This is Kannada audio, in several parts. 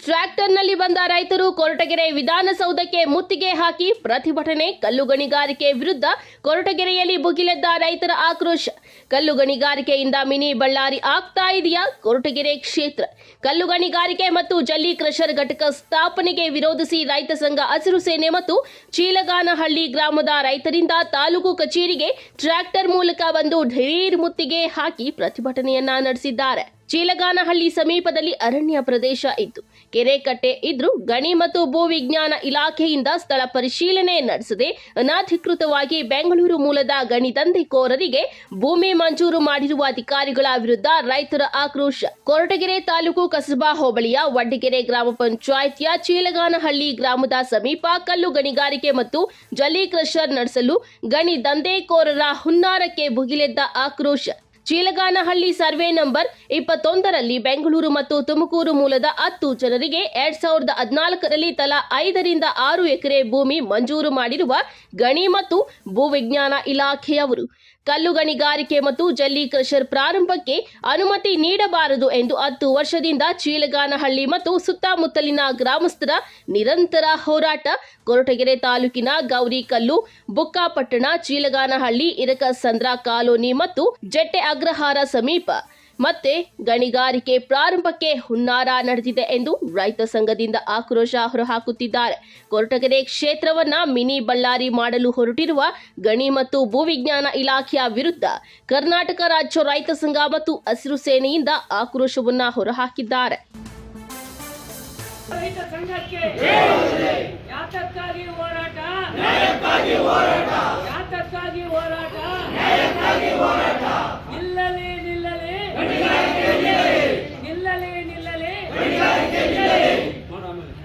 ಟ್ರ್ಯಾಕ್ಟರ್ನಲ್ಲಿ ಬಂದ ರೈತರು ಕೊರಟಗೆರೆ ವಿಧಾನಸೌಧಕ್ಕೆ ಮುತ್ತಿಗೆ ಹಾಕಿ ಪ್ರತಿಭಟನೆ. ಕಲ್ಲು ಗಣಿಗಾರಿಕೆ ವಿರುದ್ಧ ಕೊರಟಗೆರೆಯಲ್ಲಿ ಭುಗಿಲೆದ್ದ ರೈತರ ಆಕ್ರೋಶ. ಕಲ್ಲು ಗಣಿಗಾರಿಕೆಯಿಂದ ಮಿನಿ ಬಳ್ಳಾರಿ ಆಗ್ತಾ ಇದೆಯಾ? ಕೊರಟಗೆರೆ ಕ್ಷೇತ್ರ ಕಲ್ಲು ಗಣಿಗಾರಿಕೆ ಮತ್ತು ಜಲ್ಲಿ ಕ್ರಷರ್ ಘಟಕ ಸ್ಥಾಪನೆಗೆ ವಿರೋಧಿಸಿ ರೈತ ಸಂಘ ಹಸಿರು ಸೇನೆ ಮತ್ತು ಚೀಲಗಾನಹಳ್ಳಿ ಗ್ರಾಮದ ರೈತರಿಂದ ತಾಲೂಕು ಕಚೇರಿಗೆ ಟ್ರ್ಯಾಕ್ಟರ್ ಮೂಲಕ ಬಂದು ಢೀರ್ ಮುತ್ತಿಗೆ ಹಾಕಿ ಪ್ರತಿಭಟನೆಯನ್ನ ನಡೆಸಿದ್ದಾರೆ. ಚೀಲಗಾನಹಳ್ಳಿ ಸಮೀಪದಲ್ಲಿ ಅರಣ್ಯ ಪ್ರದೇಶ ಇದ್ದು ಕೆರೆ ಕಟ್ಟೆ ಇದ್ರೂ ಗಣಿ ಮತ್ತು ಭೂ ವಿಜ್ಞಾನ ಇಲಾಖೆಯಿಂದ ಸ್ಥಳ ಪರಿಶೀಲನೆ ನಡೆಸದೆ ಅನಧಿಕೃತವಾಗಿ ಬೆಂಗಳೂರು ಮೂಲದ ಗಣಿ ದಂಧೆಕೋರರಿಗೆ ಭೂಮಿ ಮಂಜೂರು ಮಾಡಿರುವ ಅಧಿಕಾರಿಗಳ ವಿರುದ್ಧ ರೈತರ ಆಕ್ರೋಶ. ಕೊರಟಗೆರೆ ತಾಲೂಕು ಕಸಬಾ ಹೋಬಳಿಯ ವಡ್ಡಿಗೆರೆ ಗ್ರಾಮ ಪಂಚಾಯಿತಿಯ ಚೀಲಗಾನಹಳ್ಳಿ ಗ್ರಾಮದ ಸಮೀಪ ಕಲ್ಲು ಗಣಿಗಾರಿಕೆ ಮತ್ತು ಜಲ್ಲಿ ಕ್ರಷರ್ ನಡೆಸಲು ಗಣಿ ದಂಧೆಕೋರರ ಹುನ್ನಾರಕ್ಕೆ ಭುಗಿಲೆದ್ದ ಆಕ್ರೋಶ. ಚೀಲಗಾನಹಳ್ಳಿ ಸರ್ವೆ ನಂಬರ್ 21ರಲ್ಲಿ ಬೆಂಗಳೂರು ಮತ್ತು ತುಮಕೂರು ಮೂಲದ 10 ಜನರಿಗೆ 2014ರಲ್ಲಿ ತಲಾ 5 ರಿಂದ 6 ಎಕರೆ ಭೂಮಿ ಮಂಜೂರು ಮಾಡಿರುವ ಗಣಿ ಮತ್ತು ಭೂವಿಜ್ಞಾನ ಇಲಾಖೆಯವರು ಕಲ್ಲು ಗಣಿಗಾರಿಕೆ ಮತ್ತು ಜಲ್ಲಿ ಕ್ರಷರ್ ಪ್ರಾರಂಭಕ್ಕೆ ಅನುಮತಿ ನೀಡಬಾರದು ಎಂದು 10 ವರ್ಷದಿಂದ ಚೀಲಗಾನಹಳ್ಳಿ ಮತ್ತು ಸುತ್ತಮುತ್ತಲಿನ ಗ್ರಾಮಸ್ಥರ ನಿರಂತರ ಹೋರಾಟ. ಕೊರಟಗೆರೆ ತಾಲೂಕಿನ ಗೌರಿಕಲ್ಲು, ಬುಕ್ಕಾಪಟ್ಟಣ, ಚೀಲಗಾನಹಳ್ಳಿ, ಇರಕಸಂದ್ರ ಕಾಲೋನಿ ಮತ್ತು ಜಟ್ಟೆ ಅಗ್ರಹಾರ ಸಮೀಪ ಮತ್ತೆ ಗಣಿಗಾರಿಕೆ ಪ್ರಾರಂಭಕ್ಕೆ ಹುನ್ನಾರ ನಡೆದಿದೆ ಎಂದು ರೈತ ಸಂಘದಿಂದ ಆಕ್ರೋಶ ಹೊರಹಾಕುತ್ತಿದ್ದಾರೆ. ಕೊರಟಗೆರೆ ಕ್ಷೇತ್ರವನ್ನ ಮಿನಿ ಬಳ್ಳಾರಿ ಮಾಡಲು ಹೊರಟಿರುವ ಗಣಿ ಮತ್ತು ಭೂವಿಜ್ಞಾನ ಇಲಾಖೆಯ ವಿರುದ್ಧ ಕರ್ನಾಟಕ ರಾಜ್ಯ ರೈತ ಸಂಘ ಮತ್ತು ಹಸಿರು ಸೇನೆಯಿಂದ ಆಕ್ರೋಶವನ್ನ ಹೊರಹಾಕಿದ್ದಾರೆ.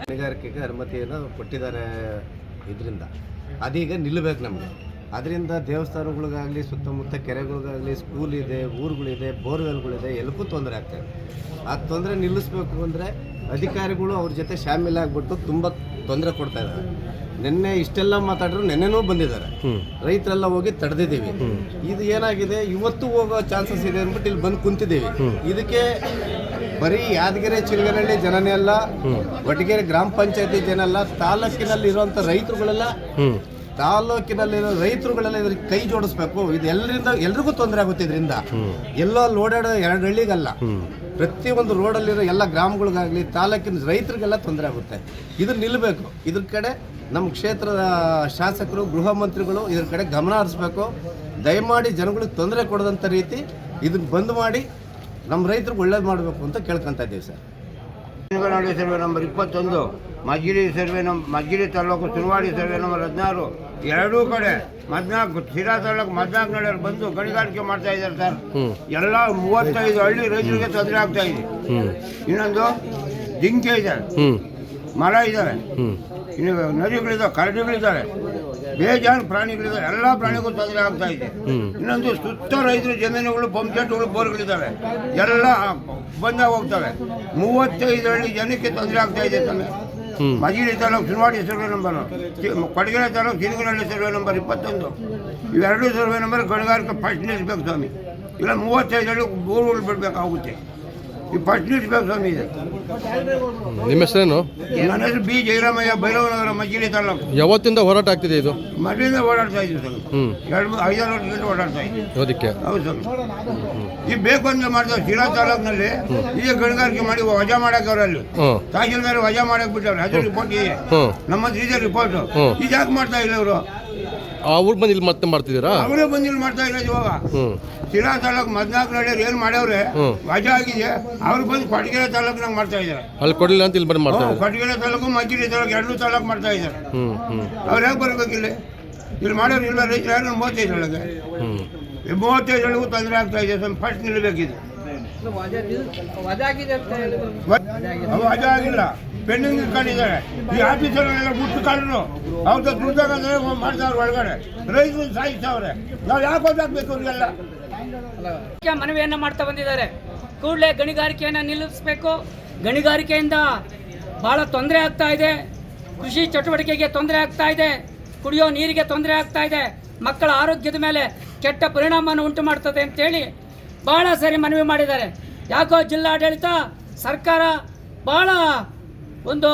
ಗಣಿಗಾರಿಕೆಗೆ ಅನುಮತಿಯನ್ನು ಕೊಟ್ಟಿದ್ದಾರೆ. ಇದರಿಂದ ಅದೀಗ ನಿಲ್ಲಬೇಕು ನಮಗೆ. ಅದರಿಂದ ದೇವಸ್ಥಾನಗಳಿಗಾಗಲಿ, ಸುತ್ತಮುತ್ತ ಕೆರೆಗಳಿಗಾಗಲಿ, ಸ್ಕೂಲ್ ಇದೆ, ಊರುಗಳಿದೆ, ಬೋರ್ವೆಲ್ಗಳಿದೆ, ಎಲ್ಲಕ್ಕೂ ತೊಂದರೆ ಆಗ್ತದೆ. ಆ ತೊಂದರೆ ನಿಲ್ಲಿಸ್ಬೇಕು ಅಂದರೆ ಅಧಿಕಾರಿಗಳು ಅವ್ರ ಜೊತೆ ಶಾಮೀಲಾಗ್ಬಿಟ್ಟು ತುಂಬ ತೊಂದರೆ ಕೊಡ್ತಾ ಇದ್ದಾರೆ. ನಿನ್ನೆ ಇಷ್ಟೆಲ್ಲ ಮಾತಾಡಿದ್ರು ನಿನ್ನೆನೂ ಬಂದಿದ್ದಾರೆ. ರೈತರೆಲ್ಲ ಹೋಗಿ ತಡೆದಿದ್ದೀವಿ. ಇದು ಏನಾಗಿದೆ, ಇವತ್ತು ಹೋಗೋ ಚಾನ್ಸಸ್ ಇದೆ ಅಂದ್ಬಿಟ್ಟು ಇಲ್ಲಿ ಬಂದು ಕುಂತಿದ್ದೀವಿ. ಇದಕ್ಕೆ ಬರೀ ಯಾದಗಿರಿ ಚಿಲಗನಹಳ್ಳಿ ಜನನೇ ಅಲ್ಲ, ವಡ್ಡಿಗೆರೆ ಗ್ರಾಮ ಪಂಚಾಯತಿ ಜನ ಅಲ್ಲ, ತಾಲೂಕಿನಲ್ಲಿ ಇರುವಂಥ ರೈತರುಗಳೆಲ್ಲ ಇದ್ರಿಗೆ ಕೈ ಜೋಡಿಸ್ಬೇಕು. ಇದು ಎಲ್ರಿಗೂ ತೊಂದರೆ ಆಗುತ್ತೆ. ಇದರಿಂದ ಎಲ್ಲೋ ಅಲ್ಲಿ ಓಡಾಡೋ 2 ಹಳ್ಳಿಗಲ್ಲ, ಪ್ರತಿಯೊಂದು ರೋಡಲ್ಲಿರೋ ಎಲ್ಲ ಗ್ರಾಮಗಳಿಗಾಗಲಿ, ತಾಲೂಕಿನ ರೈತರಿಗೆಲ್ಲ ತೊಂದರೆ ಆಗುತ್ತೆ. ಇದು ನಿಲ್ಲಬೇಕು. ಇದ್ರ ಕಡೆ ನಮ್ಮ ಕ್ಷೇತ್ರದ ಶಾಸಕರು, ಗೃಹ ಮಂತ್ರಿಗಳು ಇದ್ರ ಕಡೆ ಗಮನ ಹರಿಸ್ಬೇಕು. ದಯಮಾಡಿ ಜನಗಳಿಗೆ ತೊಂದರೆ ಕೊಡದಂಥ ರೀತಿ ಇದನ್ನ ಬಂದ್ ಮಾಡಿ ನಮ್ಮ ರೈತರಿಗೆ ಒಳ್ಳೇದು ಮಾಡಬೇಕು ಅಂತ ಕೇಳ್ಕೊತಾ ಇದ್ದೀವಿ sir. Chilaganahalli survey number 21, Majjili ತಾಲೂಕು ಸುರವಾಡಿ ಸರ್ವೆ ನಂಬರ್ 16, ಎರಡೂ ಕಡೆ 14 ಶಿರಾ ತಾಲೂಕು 14 ನಳೆಯರು ಬಂದು ಗಣಿಗಾರಿಕೆ ಮಾಡ್ತಾ ಇದ್ದಾರೆ ಸರ್. ಎಲ್ಲ 35 ಹಳ್ಳಿ ರೈತರಿಗೆ ತೊಂದರೆ ಆಗ್ತಾ ಇದೆ. ಇನ್ನೊಂದು ಜಿಂಕೆ ಇದೆ, ಮರ ಇದ್ದಾವೆ, ಇನ್ನು ನದಿಗಳಿದ್ದಾವೆ, ಕರಡಿಗಳಿದ್ದಾವೆ, ಬೇಜಾನ್ ಪ್ರಾಣಿಗಳಿದ್ದಾವೆ. ಎಲ್ಲ ಪ್ರಾಣಿಗೂ ತೊಂದರೆ ಆಗ್ತಾ ಇದೆ. ಇನ್ನೊಂದು ಸುತ್ತ ರೈತರ ಜಮೀನುಗಳು, ಪಂಪ್ಸೆಟ್ಗಳು, ಬೋರ್ಗಳಿದ್ದಾವೆ, ಎಲ್ಲ ಬಂದ ಹೋಗ್ತವೆ. 35 ಹಳ್ಳಿ ಜನಕ್ಕೆ ತೊಂದರೆ ಆಗ್ತಾ ಇದೆ ತಾನೆ. ಮಜಿಲಿ ತಾಲೂಕು ಸುರವಾಡಿ ಸರ್ವೆ ನಂಬರು, ಕೊಡಗೆರೆ ತಾಲೂಕು ಚೀಲಗಾನಹಳ್ಳಿ ಸರ್ವೆ ನಂಬರ್ 21, ಇವೆರಡೂ ಸರ್ವೆ ನಂಬರ್ ಗಣಿಗಾರಿಕೆ ಫಸ್ಟ್ ನಿಲ್ಲಿಸ್ಬೇಕು ಸ್ವಾಮಿ. ಇಲ್ಲ 35 ಹಳ್ಳಿ ಬೋರ್ಗಳು ಬಿಡಬೇಕಾಗುತ್ತೆ. ಈ ಫಸ್ಟ್ ನಿಲ್ಲಿಸ್ಬೇಕು ಸ್ವಾಮಿ. ಇದೆ ನಿಮ್ಮ ಹೆಸರೇನು? ನನ್ನ ಹೆಸರು ಬಿ ಜಯರಾಮಯ್ಯ, ಭೈರವನಗರ, ಮಜ್ಜಿಲಿ ತಾಲೂಕು. ಯಾವತ್ತಿಂದ ಹೋರಾಟ ಆಗ್ತಿದೆ ಇದು? ಮೊದಲಿಂದ ಓಡಾಡ್ತಾ ಇದ್ದೀವಿ ಸರ್. 5-6 ವರ್ಷದಿಂದ ಓಡಾಡ್ತಾ ಇದ್ದೀವಿ. ಅದಕ್ಕೆ ಹೌದು ಸರ್. ಈಗ ಬೇಕು ಅಂತ ಮಾಡ್ತಾರೆ. ಶಿರಾ ತಾಲೂಕಿನಲ್ಲಿ ಈಗ ಗಣಿಗಾರಿಕೆ ಮಾಡಿ ವಜಾ ಮಾಡಕ್ಕೆ ಅವರಲ್ಲಿ ತಹಶೀಲ್ದಾರ್ ವಜಾ ಮಾಡಕ್ ಬಿಟ್ಟವ್ರೆ. ಅದು ರಿಪೋರ್ಟ್ ಇದೆ, ನಮ್ಮ ಇದೆ ರಿಪೋರ್ಟ್. ಈಗ ಯಾಕೆ ಮಾಡ್ತಾ ಇಲ್ಲ ಇವರು? ಆ ಊರು ಬಂದು ಇಲ್ಲಿ ಮತ್ತೆ ಮಾಡ್ತಿದ್ದೀರಾ? ಅವರೇ ಬಂದು ಇಲ್ಲಿ ಮಾಡ್ತಾ ಇಲ್ಲ ಇವಾಗ. ಶಿರಾ ತಾಲೂಕು 14 ನಳೆಯರು ಏನು ಮಾಡ್ಯವ್ರೆ, ವಜಾ ಆಗಿದೆ. ಅವ್ರು ಬಂದು ಕೊಡಗೆರೆ ತಾಲೂಕಿನಾಗ ಮಾಡ್ತಾ ಇದ್ದಾರೆ. ಅಲ್ಲಿ ಕೊಡಲಿಲ್ಲ ಅಂತ ಇಲ್ಲಿ ಬಂದು ಮಾಡ್ತಾ ಇದ್ದಾರೆ. ಕೊಡಗೆರೆ ತಾಲೂಕು, ಮಜ್ಜಿಲಿ ತಾಲೂಕು, 2 ತಾಲೂಕು ಮಾಡ್ತಾ ಇದ್ದಾರೆ. ಅವ್ರು ಹೇಗೆ ಬರ್ಬೇಕಿಲ್ಲ? ಇಲ್ಲಿ ಮಾಡೋರು ಇಲ್ಲ. ರೈತರು ಯಾರು 35 ಒಳಗೆ 35 ಒಳಗೂ ತೊಂದರೆ ಆಗ್ತಾ ಇದೆ. ಫಸ್ಟ್ ನಿಲ್ಲಬೇಕಿದೆ. ವಜಾ ಆಗಿಲ್ಲ, ಪೆಂಡಿಂಗ್ ಇಟ್ಕೊಂಡಿದ್ದಾರೆ. ಈ ಆಫೀಸರ್ಗಳೆಲ್ಲ ಬಿಟ್ಟು ಕಾಡ್ರು ಅವ್ರದ್ದು ದುಡ್ಡಾಗಂದ್ರೆ ಮಾಡ್ತಾವ್ರೆ ಒಳಗಡೆ. ರೈತರು ಸಾಯಿಸ್ತವ್ರೆ. ನಾವು ಯಾಕೆ ಓದಾಕ್ಬೇಕು ಅವ್ರಿಗೆಲ್ಲ? ಮನವಿಯನ್ನ ಮಾಡ್ತಾ ಬಂದಿದ್ದಾರೆ. ಕೂಡಲೇ ಗಣಿಗಾರಿಕೆಯನ್ನು ನಿಲ್ಲಿಸಬೇಕು. ಗಣಿಗಾರಿಕೆಯಿಂದ ಬಹಳ ತೊಂದರೆ ಆಗ್ತಾ ಇದೆ. ಕೃಷಿ ಚಟುವಟಿಕೆಗೆ ತೊಂದರೆ ಆಗ್ತಾ ಇದೆ. ಕುಡಿಯೋ ನೀರಿಗೆ ತೊಂದರೆ ಆಗ್ತಾ ಇದೆ. ಮಕ್ಕಳ ಆರೋಗ್ಯದ ಮೇಲೆ ಕೆಟ್ಟ ಪರಿಣಾಮವನ್ನು ಉಂಟು ಮಾಡ್ತದೆ ಅಂತೇಳಿ ಬಹಳ ಸರಿ ಮನವಿ ಮಾಡಿದ್ದಾರೆ. ಯಾಕೋ ಜಿಲ್ಲಾಡಳಿತ, ಸರ್ಕಾರ ಬಹಳ ಒಂದು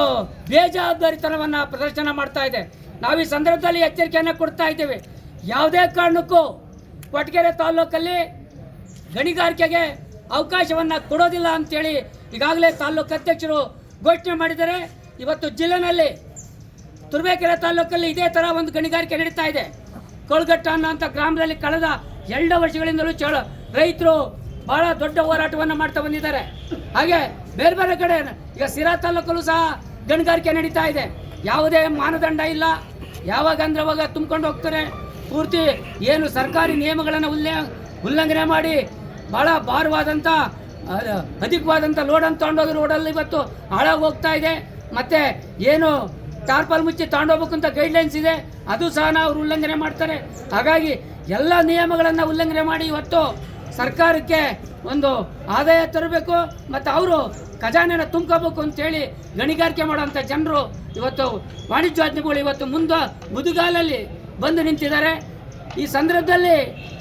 ಬೇಜವಾಬ್ದಾರಿತನವನ್ನು ಪ್ರದರ್ಶನ ಮಾಡ್ತಾ ಇದೆ. ನಾವು ಈ ಸಂದರ್ಭದಲ್ಲಿ ಎಚ್ಚರಿಕೆಯನ್ನು ಕೊಡ್ತಾ ಇದ್ದೇವೆ. ಯಾವುದೇ ಕಾರಣಕ್ಕೂ ಕೊರಟಗೆರೆ ತಾಲೂಕಲ್ಲಿ ಗಣಿಗಾರಿಕೆಗೆ ಅವಕಾಶವನ್ನು ಕೊಡೋದಿಲ್ಲ ಅಂತೇಳಿ ಈಗಾಗಲೇ ತಾಲೂಕು ಅಧ್ಯಕ್ಷರು ಘೋಷಣೆ ಮಾಡಿದ್ದಾರೆ. ಇವತ್ತು ಜಿಲ್ಲೆನಲ್ಲಿ ತುರುವೇಕೆರೆ ತಾಲೂಕಲ್ಲಿ ಇದೇ ಥರ ಒಂದು ಗಣಿಗಾರಿಕೆ ನಡೀತಾ ಇದೆ. ಕೊಳಗಟ್ಟ ಅನ್ನೋಂಥ ಗ್ರಾಮದಲ್ಲಿ ಕಳೆದ 2 ವರ್ಷಗಳಿಂದಲೂ ರೈತರು ಬಹಳ ದೊಡ್ಡ ಹೋರಾಟವನ್ನು ಮಾಡ್ತಾ ಬಂದಿದ್ದಾರೆ. ಹಾಗೆ ಬೇರೆ ಬೇರೆ ಕಡೆ ಈಗ ಸಿರಾ ತಾಲೂಕಲ್ಲೂ ಸಹ ಗಣಿಗಾರಿಕೆ ನಡೀತಾ ಇದೆ. ಯಾವುದೇ ಮಾನದಂಡ ಇಲ್ಲ, ಯಾವಾಗ ಅಂದ್ರೆ ಅವಾಗ ತುಂಬಿಕೊಂಡು ಹೋಗ್ತಾರೆ. ಪೂರ್ತಿ ಏನು ಸರ್ಕಾರಿ ನಿಯಮಗಳನ್ನು ಉಲ್ಲಂಘನೆ ಮಾಡಿ ಭಾಳ ಭಾರವಾದಂಥ ಅಧಿಕವಾದಂಥ ಲೋಡನ್ನು ತಗೊಂಡೋಗಿ ರೋಡಲ್ಲಿ ಇವತ್ತು ಹಾಳಾಗಿ ಹೋಗ್ತಾ ಇದೆ. ಮತ್ತು ಏನು ಟಾರ್ಪಲ್ ಮುಚ್ಚಿ ತಗೊಂಡೋಗ್ಬೇಕು ಅಂತ ಗೈಡ್ಲೈನ್ಸ್ ಇದೆ, ಅದು ಸಹ ಅವರು ಉಲ್ಲಂಘನೆ ಮಾಡ್ತಾರೆ. ಹಾಗಾಗಿ ಎಲ್ಲ ನಿಯಮಗಳನ್ನು ಉಲ್ಲಂಘನೆ ಮಾಡಿ ಇವತ್ತು ಸರ್ಕಾರಕ್ಕೆ ಒಂದು ಆದಾಯ ತರಬೇಕು ಮತ್ತು ಅವರು ಖಜಾನೆನ ತುಂಬ್ಕೋಬೇಕು ಅಂತೇಳಿ ಗಣಿಗಾರಿಕೆ ಮಾಡೋಂಥ ಜನರು ಇವತ್ತು ವಾಣಿಜ್ಯೋದ್ಯಮಿಗಳು ಇವತ್ತು ಮುದುಗಾಲಲ್ಲಿ ಬಂದು ನಿಂತಿದ್ದಾರೆ. ಈ ಸಂದರ್ಭದಲ್ಲಿ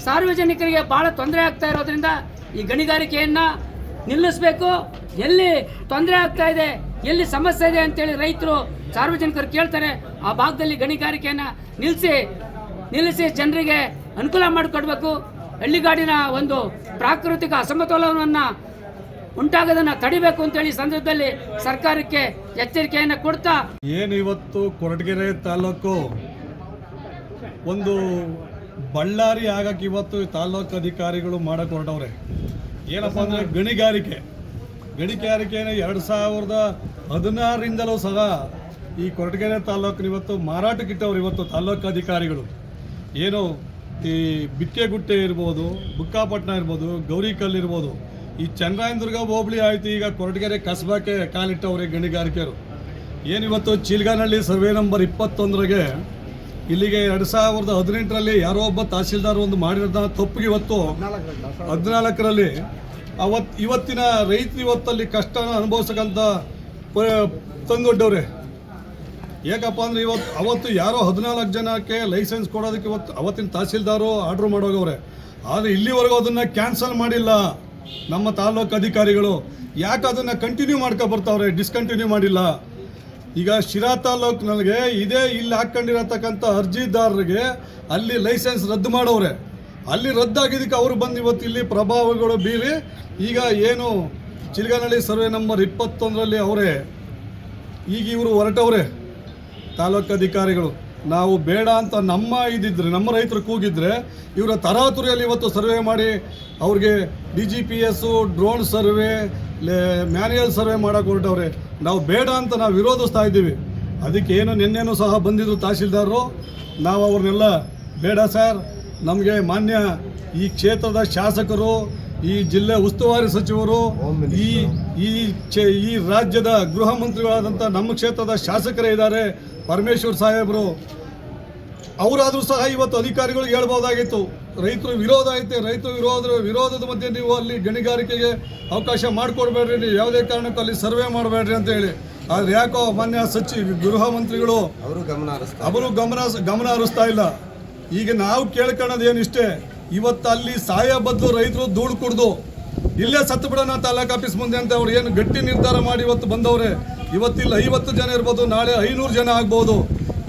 ಸಾರ್ವಜನಿಕರಿಗೆ ಭಾಳ ತೊಂದರೆ ಆಗ್ತಾ ಇರೋದ್ರಿಂದ ಈ ಗಣಿಗಾರಿಕೆಯನ್ನು ನಿಲ್ಲಿಸಬೇಕು. ಎಲ್ಲಿ ತೊಂದರೆ ಆಗ್ತಾ ಇದೆ, ಎಲ್ಲಿ ಸಮಸ್ಯೆ ಇದೆ ಅಂತೇಳಿ ರೈತರು ಸಾರ್ವಜನಿಕರು ಕೇಳ್ತಾರೆ. ಆ ಭಾಗದಲ್ಲಿ ಗಣಿಗಾರಿಕೆಯನ್ನು ನಿಲ್ಲಿಸಿ ಜನರಿಗೆ ಅನುಕೂಲ ಮಾಡಿಕೊಡ್ಬೇಕು. ಹಳ್ಳಿಗಾಡಿನ ಒಂದು ಪ್ರಾಕೃತಿಕ ಅಸಮತೋಲನವನ್ನು ಉಂಟಾಗೋದನ್ನು ತಡಿಬೇಕು ಅಂತೇಳಿ ಸಂದರ್ಭದಲ್ಲಿ ಸರ್ಕಾರಕ್ಕೆ ಎಚ್ಚರಿಕೆಯನ್ನು ಕೊಡ್ತಾ ಏನು ಇವತ್ತು ಕೊರಟಗೆರೆ ತಾಲೂಕು ಒಂದು ಬಳ್ಳಾರಿ ಆಗಕ್ಕೆ ಇವತ್ತು ತಾಲೂಕು ಅಧಿಕಾರಿಗಳು ಮಾಡಕ್ಕೆ ಹೊರಟವ್ರೆ. ಏನಪ್ಪ ಅಂದರೆ ಗಣಿಗಾರಿಕೆಯನ್ನು 2016ರಿಂದಲೂ ಸಹ ಈ ಕೊರಟಗೆರೆ ತಾಲೂಕಿನ ಇವತ್ತು ಮಾರಾಟಕ್ಕಿಟ್ಟವ್ರು ಇವತ್ತು ತಾಲೂಕು ಅಧಿಕಾರಿಗಳು. ಏನು ಈ ಬಿಕ್ಕೆಗುಟ್ಟೆ ಇರ್ಬೋದು, ಬುಕ್ಕಾಪಟ್ಟಣ ಇರ್ಬೋದು, ಗೌರಿಕಲ್ ಇರ್ಬೋದು, ಈ ಚನ್ನರಾಯನದುರ್ಗ ಹೋಬಳಿ ಆಯಿತು, ಈಗ ಕೊರಟಗೆರೆ ಕಸಬಕ್ಕೆ ಕಾಲಿಟ್ಟವ್ರೆ ಗಣಿಗಾರಿಕೆಯರು. ಏನಿವತ್ತು ಚೀಲ್ಗಾನಹಳ್ಳಿ ಸರ್ವೆ ನಂಬರ್ 21ಗೆ ಇಲ್ಲಿಗೆ 2018ರಲ್ಲಿ ಯಾರೋ ಒಬ್ಬ ತಹಸೀಲ್ದಾರ್ ಒಂದು ಮಾಡಿರೋದ ತಪ್ಪಿಗೆ ಇವತ್ತು 14ರಲ್ಲಿ ಇವತ್ತಿನ ರೈತರು ಇವತ್ತಲ್ಲಿ ಕಷ್ಟನ ಅನುಭವಿಸಕ್ಕಂಥ ತಂದೊಡ್ಡವ್ರೆ. ಯಾಕಪ್ಪ ಅಂದರೆ ಅವತ್ತು ಯಾರೋ 14 ಜನಕ್ಕೆ ಲೈಸೆನ್ಸ್ ಕೊಡೋದಕ್ಕೆ ಅವತ್ತಿನ ತಹಸೀಲ್ದಾರು ಆರ್ಡ್ರ್ ಮಾಡೋಗವ್ರೆ. ಆದರೆ ಇಲ್ಲಿವರೆಗೂ ಅದನ್ನು ಕ್ಯಾನ್ಸಲ್ ಮಾಡಿಲ್ಲ ನಮ್ಮ ತಾಲೂಕು ಅಧಿಕಾರಿಗಳು. ಯಾಕೆ ಅದನ್ನು ಕಂಟಿನ್ಯೂ ಬರ್ತಾವ್ರೆ, ಡಿಸ್ಕಂಟಿನ್ಯೂ ಮಾಡಿಲ್ಲ. ಈಗ ಶಿರಾ ತಾಲೂಕಿನಲ್ಲಿಗೆ ಇಲ್ಲಿ ಹಾಕ್ಕೊಂಡಿರತಕ್ಕಂಥ ಅರ್ಜಿದಾರರಿಗೆ ಅಲ್ಲಿ ಲೈಸೆನ್ಸ್ ರದ್ದು ಮಾಡವ್ರೆ. ಅಲ್ಲಿ ರದ್ದಾಗಿದ್ದಕ್ಕೆ ಅವರು ಬಂದು ಇವತ್ತು ಇಲ್ಲಿ ಪ್ರಭಾವಗಳು ಬೀರಿ ಈಗ ಏನು ಚಿಲ್ಗಾನಹಳ್ಳಿ ಸರ್ವೆ ನಂಬರ್ 21ರಲ್ಲಿ ಅವರೇ ಈಗ ಇವರು ಹೊರಟವ್ರೆ ತಾಲೂಕು ಅಧಿಕಾರಿಗಳು. ನಾವು ಬೇಡ ಅಂತ ನಮ್ಮ ರೈತರು ಕೂಗಿದ್ರೆ ಇವರ ತರಾತುರಿಯಲ್ಲಿ ಇವತ್ತು ಸರ್ವೆ ಮಾಡಿ ಅವ್ರಿಗೆ DGPS drone survey manual survey ಮಾಡೋಕೆ ಹೊರಟವ್ರೆ. ನಾವು ಬೇಡ ಅಂತ ನಾವು ವಿರೋಧಿಸ್ತಾ ಇದ್ದೀವಿ. ಅದಕ್ಕೆ ಏನು ನಿನ್ನೆನೂ ಸಹ ಬಂದಿದ್ರು ತಹಸೀಲ್ದಾರರು. ನಾವು ಅವ್ರನ್ನೆಲ್ಲ ಬೇಡ ಸರ್, ನಮಗೆ ಮಾನ್ಯ ಈ ಕ್ಷೇತ್ರದ ಶಾಸಕರು, ಈ ಜಿಲ್ಲೆ ಉಸ್ತುವಾರಿ ಸಚಿವರು, ಈ ರಾಜ್ಯದ ಗೃಹ ಮಂತ್ರಿಗಳಾದಂಥ ನಮ್ಮ ಕ್ಷೇತ್ರದ ಶಾಸಕರೇ ಇದ್ದಾರೆ, ಪರಮೇಶ್ವರ್ ಸಾಹೇಬರು, ಅವರಾದರೂ ಸಹ ಇವತ್ತು ಅಧಿಕಾರಿಗಳಿಗೆ ಹೇಳ್ಬೋದಾಗಿತ್ತು. ರೈತರು ವಿರೋಧ ಐತೆ, ವಿರೋಧದ ಮಧ್ಯೆ ನೀವು ಅಲ್ಲಿ ಗಣಿಗಾರಿಕೆಗೆ ಅವಕಾಶ ಮಾಡಿಕೊಡ್ಬೇಡ್ರಿ, ನೀವು ಯಾವುದೇ ಕಾರಣಕ್ಕೂ ಅಲ್ಲಿ ಸರ್ವೆ ಮಾಡಬೇಡ್ರಿ ಅಂತ ಹೇಳಿ. ಆದರೆ ಯಾಕೋ ಮಾನ್ಯ ಗೃಹ ಮಂತ್ರಿಗಳು ಅವರು ಗಮನ ಹರಿಸ್ತಾ ಇಲ್ಲ. ಈಗ ನಾವು ಕೇಳ್ಕೊಳ್ಳೋದು ಏನಿಷ್ಟೇ, ಇವತ್ತು ಅಲ್ಲಿ ಸಾಯ ಬದಲು ರೈತರು ಧೂಳು ಕುಡ್ದು ಇಲ್ಲೇ ಸತ್ತು ಬಿಡೋಣ ತಾಲೂಕು ಆಫೀಸ್ ಮುಂದೆ ಅಂತ ಅವ್ರು ಏನು ಗಟ್ಟಿ ನಿರ್ಧಾರ ಮಾಡಿ ಇವತ್ತು ಬಂದವ್ರೆ. ಇವತ್ತಿಲ್ಲ 50 ಜನ ಇರ್ಬೋದು, ನಾಳೆ 500 ಜನ ಆಗ್ಬೋದು.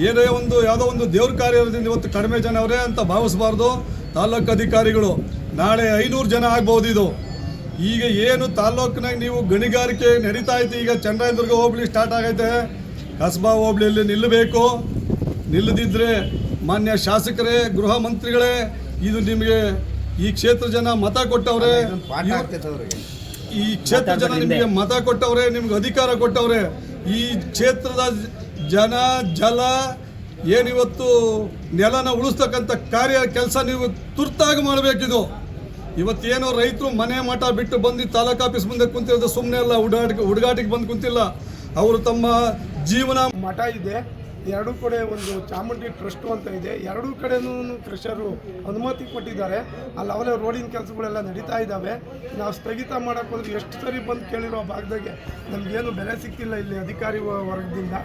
ಯಾವುದೋ ಒಂದು ದೇವ್ರ ಕಾರ್ಯದಿಂದ ಇವತ್ತು ಕಡಿಮೆ ಜನ ಅವರೇ ಅಂತ ಭಾವಿಸಬಾರ್ದು ತಾಲೂಕು ಅಧಿಕಾರಿಗಳು. ನಾಳೆ 500 ಜನ ಆಗ್ಬೋದು. ಇದು ಈಗ ಏನು ತಾಲೂಕಿನಾಗ ನೀವು ಗಣಿಗಾರಿಕೆ ನಡೀತಾ ಐತೆ. ಈಗ ಚನ್ನರಾಯನದುರ್ಗ ಹೋಬಳಿ ಸ್ಟಾರ್ಟ್ ಆಗೈತೆ, ಕಸಬಾ ಹೋಬಳಿಯಲ್ಲಿ ನಿಲ್ಲಬೇಕು. ನಿಲ್ಲದಿದ್ದರೆ ಮಾನ್ಯ ಶಾಸಕರೇ, ಗೃಹ ಮಂತ್ರಿಗಳೇ, ಇದು ನಿಮಗೆ ಈ ಕ್ಷೇತ್ರ ಜನ ಮತ ಕೊಟ್ಟವ್ರೆ, ನಿಮಗೆ ಮತ ಕೊಟ್ಟವ್ರೆ, ನಿಮ್ಗೆ ಅಧಿಕಾರ ಕೊಟ್ಟವ್ರೆ. ಈ ಕ್ಷೇತ್ರದ ಜನ ಜಲ ಏನಿವತ್ತು ನೆಲನ ಉಳಿಸ್ತಕ್ಕಂಥ ಕೆಲಸ ನೀವು ತುರ್ತಾಗಿ ಮಾಡಬೇಕಿದು. ಇವತ್ತೇನೋ ರೈತರು ಮನೆ ಮಠ ಬಿಟ್ಟು ಬಂದು ತಾಲೂಕು ಆಫೀಸ್ ಮುಂದೆ ಕುಂತಿರೋದು ಸುಮ್ಮನೆ ಅಲ್ಲ, ಹುಡುಗಾಟಿಗೆ ಬಂದು ಕುಂತಿಲ್ಲ. ಅವರು ತಮ್ಮ ಜೀವನ ಮಠ ಇದೆ, ಎರಡೂ ಕಡೆ ಒಂದು ಚಾಮುಂಡಿ ಟ್ರಸ್ಟು ಅಂತ ಇದೆ, ಎರಡೂ ಕಡೆನೂ ಕ್ರಷರು ಅನುಮತಿ ಕೊಟ್ಟಿದ್ದಾರೆ. ಅಲ್ಲಿ ಅವಲೇ ರೋಡಿನ ಕೆಲಸಗಳೆಲ್ಲ ನಡೀತಾ ಇದ್ದಾವೆ. ನಾವು ಸ್ಥಗಿತ ಮಾಡೋಕ್ಕೆ ಹೋದ್ರೆ ಎಷ್ಟು ಸರಿ ಬಂದು ಕೇಳಿರೋ ಭಾಗದಾಗೆ ನಮಗೇನು ಬೆಲೆ ಸಿಗ್ತಿಲ್ಲ ಇಲ್ಲಿ ಅಧಿಕಾರಿ ವರ್ಗದಿಂದ.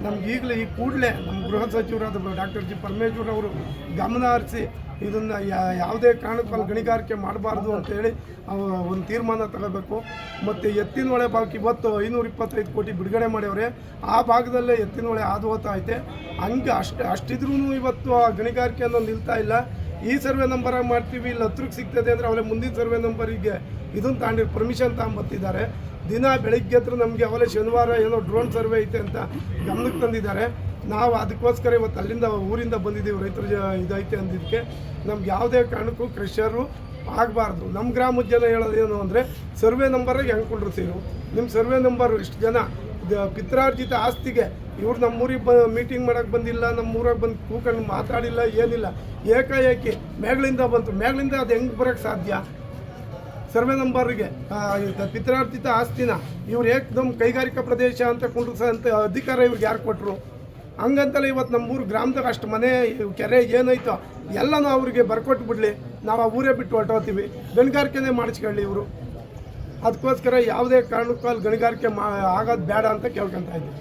ನಮ್ಗೆ ಈಗಲೇ ಈ ಕೂಡಲೇ ನಮ್ಮ ಗೃಹ ಸಚಿವರಾದ ಡಾಕ್ಟರ್ G. ಪರಮೇಶ್ವರ್ ಅವರು ಗಮನ ಹರಿಸಿ ಇದನ್ನು ಯಾವುದೇ ಕಾರಣಕ್ಕೂ ಅಲ್ಲಿ ಗಣಿಗಾರಿಕೆ ಮಾಡಬಾರ್ದು ಅಂತೇಳಿ ಒಂದು ತೀರ್ಮಾನ ತಗೋಬೇಕು. ಮತ್ತು ಎತ್ತಿನಹೊಳೆ ಭಾಗಕ್ಕೆ ಇವತ್ತು 525 ಕೋಟಿ ಬಿಡುಗಡೆ ಮಾಡ್ಯವ್ರೆ. ಆ ಭಾಗದಲ್ಲೇ ಎತ್ತಿನಹೊಳೆ ಹಾದು ಹೋಗ್ತಾ ಐತೆ. ಹಂಗೆ ಅಷ್ಟಿದ್ರೂ ಇವತ್ತು ಆ ಗಣಿಗಾರಿಕೆ ಅನ್ನೋದು ನಿಲ್ತಾ ಇಲ್ಲ. ಈ ಸರ್ವೆ ನಂಬರಾಗಿ ಮಾಡ್ತೀವಿ, ಇಲ್ಲಿ ಹತ್ರಕ್ಕೆ ಸಿಗ್ತದೆ ಅಂದರೆ ಅವರೇ ಮುಂದಿನ ಸರ್ವೆ ನಂಬರಿಗೆ ಇದನ್ನು ತಾಂಡಿ ಪರ್ಮಿಷನ್ ತಗೊಂಬತ್ತಿದ್ದಾರೆ. ದಿನ ಬೆಳಿಗ್ಗೆ ಹತ್ರ ನಮಗೆ ಅವಲೇ ಶನಿವಾರ ಏನೋ ಡ್ರೋನ್ ಸರ್ವೆ ಐತೆ ಅಂತ ಗಮನಕ್ಕೆ ತಂದಿದ್ದಾರೆ. ನಾವು ಅದಕ್ಕೋಸ್ಕರ ಇವತ್ತು ಅಲ್ಲಿಂದ ಊರಿಂದ ಬಂದಿದ್ದೀವಿ. ರೈತರ ಇದೈತೆ ಅಂದಿದ್ದಕ್ಕೆ ನಮ್ಗೆ ಯಾವುದೇ ಕಾರಣಕ್ಕೂ ಕ್ರಷರು ಆಗಬಾರ್ದು. ನಮ್ಮ ಗ್ರಾಮದ ಜನ ಹೇಳೋದೇನು ಅಂದರೆ ಸರ್ವೆ ನಂಬರಾಗಿ ಹೆಂಗೆ ಸೇರು ನಿಮ್ಮ ಸರ್ವೆ ನಂಬರ್ ಇಷ್ಟು ಜನ ಪಿತ್ರಾರ್ಜಿತ ಆಸ್ತಿಗೆ ಇವ್ರು ನಮ್ಮೂರಿಗೆ ಮೀಟಿಂಗ್ ಮಾಡೋಕ್ಕೆ ಬಂದಿಲ್ಲ, ನಮ್ಮೂರಾಗೆ ಬಂದು ಕೂಕೊಂಡು ಮಾತಾಡಿಲ್ಲ, ಏನಿಲ್ಲ. ಏಕಾಏಕಿ ಮೇಗಳಿಂದ ಬಂತು. ಮೇಗಳಿಂದ ಅದು ಹೆಂಗೆ ಬರೋಕ್ಕೆ ಸಾಧ್ಯ? ಸರ್ವೆ ನಂಬರ್ಗೆ ಪಿತ್ರಾರ್ಜಿತ ಆಸ್ತಿನ ಇವ್ರು ಏಕದಮ್ ಕೈಗಾರಿಕಾ ಪ್ರದೇಶ ಅಂತ ಕುಂಡ್ರಿಸೋಂಥ ಅಧಿಕಾರ ಇವ್ರಿಗೆ ಯಾರು ಕೊಟ್ಟರು? ಹಂಗಂತಲೇ ಇವತ್ತು ನಮ್ಮೂರು ಗ್ರಾಮದಾಗ ಅಷ್ಟು ಮನೆ ಕೆರೆ ಏನೈತೋ ಎಲ್ಲನೂ ಅವ್ರಿಗೆ ಬರ್ಕೊಟ್ಟು ಬಿಡಲಿ, ನಾವು ಆ ಊರೇ ಬಿಟ್ಟು ಹೊರಟೋತೀವಿ. ಗಣಿಗಾರಿಕೆನೇ ಮಾಡಿಸ್ಕೊಳ್ಳಿ ಇವರು. ಅದಕ್ಕೋಸ್ಕರ ಯಾವುದೇ ಕಾರಣಕ್ಕೂ ಅಲ್ಲಿ ಗಣಿಗಾರಿಕೆ ಆಗೋದು ಬೇಡ ಅಂತ ಕೇಳ್ಕೊತಾ ಇದ್ದೀವಿ.